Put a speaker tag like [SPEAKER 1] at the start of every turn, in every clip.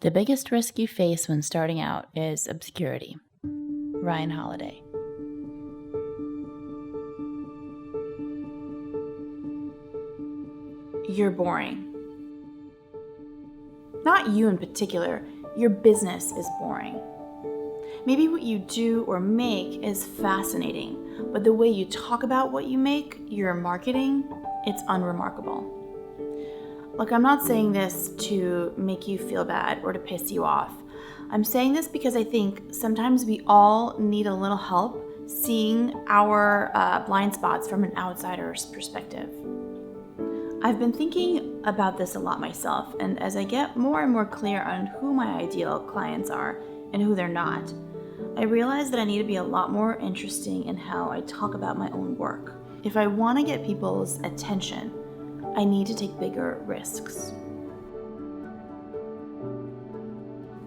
[SPEAKER 1] The biggest risk you face when starting out is obscurity. Ryan Holiday. You're boring. Not you in particular, your business is boring. Maybe what you do or make is fascinating, but the way you talk about what you make, your marketing, it's unremarkable. Look, I'm not saying this to make you feel bad or to piss you off. I'm saying this because I think sometimes we all need a little help seeing our blind spots from an outsider's perspective. I've been thinking about this a lot myself, and as I get more and more clear on who my ideal clients are and who they're not, I realize that I need to be a lot more interesting in how I talk about my own work. If I want to get people's attention, I need to take bigger risks.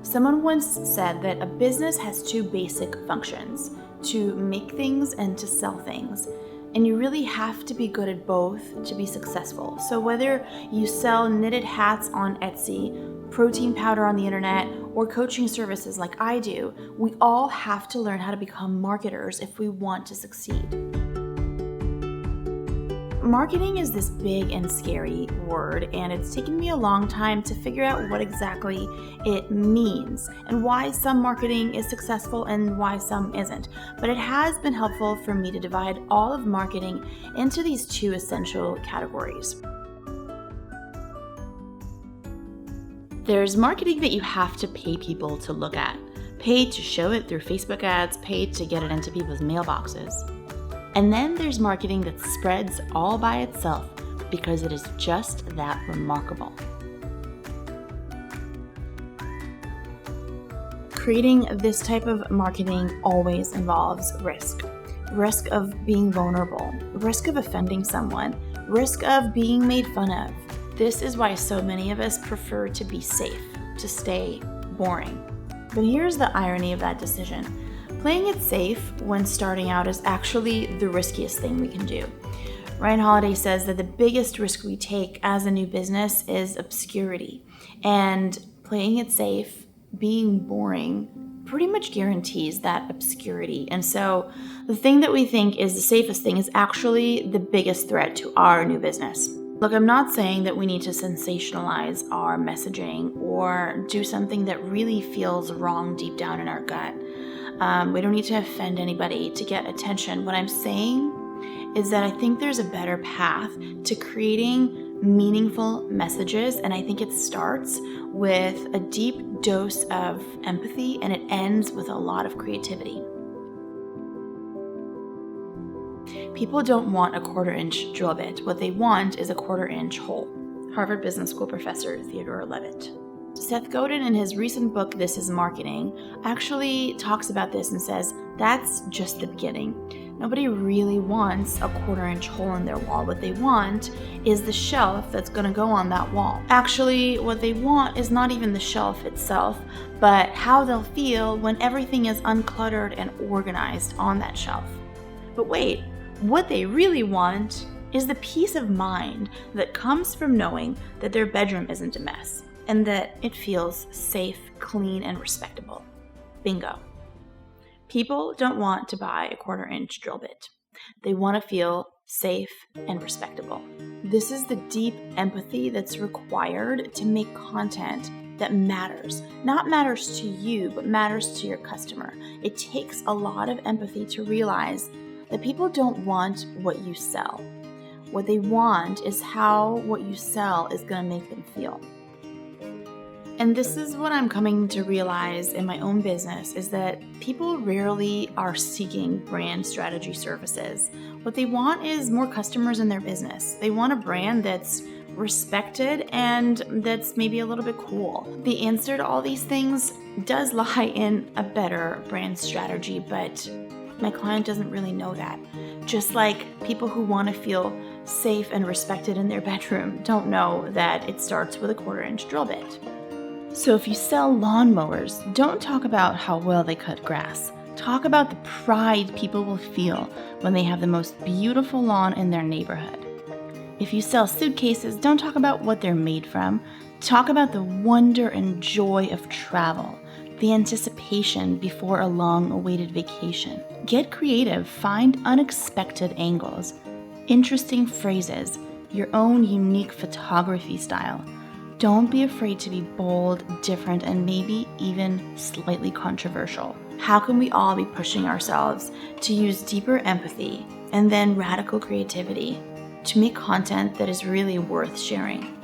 [SPEAKER 1] Someone once said that a business has two basic functions: to make things and to sell things. And you really have to be good at both to be successful. So whether you sell knitted hats on Etsy, protein powder on the internet, or coaching services like I do, we all have to learn how to become marketers if we want to succeed. Marketing is this big and scary word, and it's taken me a long time to figure out what exactly it means and why some marketing is successful and why some isn't. But it has been helpful for me to divide all of marketing into these two essential categories. There's marketing that you have to pay people to look at, paid to show it through Facebook ads, paid to get it into people's mailboxes. And then there's marketing that spreads all by itself because it is just that remarkable. Creating this type of marketing always involves risk. Risk of being vulnerable, risk of offending someone, risk of being made fun of. This is why so many of us prefer to be safe, to stay boring. But here's the irony of that decision. Playing it safe when starting out is actually the riskiest thing we can do. Ryan Holiday says that the biggest risk we take as a new business is obscurity. And playing it safe, being boring, pretty much guarantees that obscurity. And so the thing that we think is the safest thing is actually the biggest threat to our new business. Look, I'm not saying that we need to sensationalize our messaging or do something that really feels wrong deep down in our gut. We don't need to offend anybody to get attention. What I'm saying is that I think there's a better path to creating meaningful messages, and I think it starts with a deep dose of empathy and it ends with a lot of creativity. People don't want a quarter-inch drill bit. What they want is a quarter-inch hole. Harvard Business School professor Theodore Levitt. Seth Godin, in his recent book, This is Marketing, actually talks about this and says that's just the beginning. Nobody really wants a quarter-inch hole in their wall. What they want is the shelf that's going to go on that wall. Actually, what they want is not even the shelf itself, but how they'll feel when everything is uncluttered and organized on that shelf. But wait, what they really want is the peace of mind that comes from knowing that their bedroom isn't a mess and that it feels safe, clean, and respectable. Bingo. People don't want to buy a quarter-inch drill bit. They want to feel safe and respectable. This is the deep empathy that's required to make content that matters. Not matters to you, but matters to your customer. It takes a lot of empathy to realize that people don't want what you sell. What they want is how what you sell is going to make them feel. And this is what I'm coming to realize in my own business, is that people rarely are seeking brand strategy services. What they want is more customers in their business. They want a brand that's respected and that's maybe a little bit cool. The answer to all these things does lie in a better brand strategy, but my client doesn't really know that. Just like people who want to feel safe and respected in their bedroom don't know that it starts with a quarter-inch drill bit. So if you sell lawnmowers, don't talk about how well they cut grass. Talk about the pride people will feel when they have the most beautiful lawn in their neighborhood. If you sell suitcases, don't talk about what they're made from. Talk about the wonder and joy of travel, the anticipation before a long-awaited vacation. Get creative, find unexpected angles, interesting phrases, your own unique photography style. Don't be afraid to be bold, different, and maybe even slightly controversial. How can we all be pushing ourselves to use deeper empathy and then radical creativity to make content that is really worth sharing?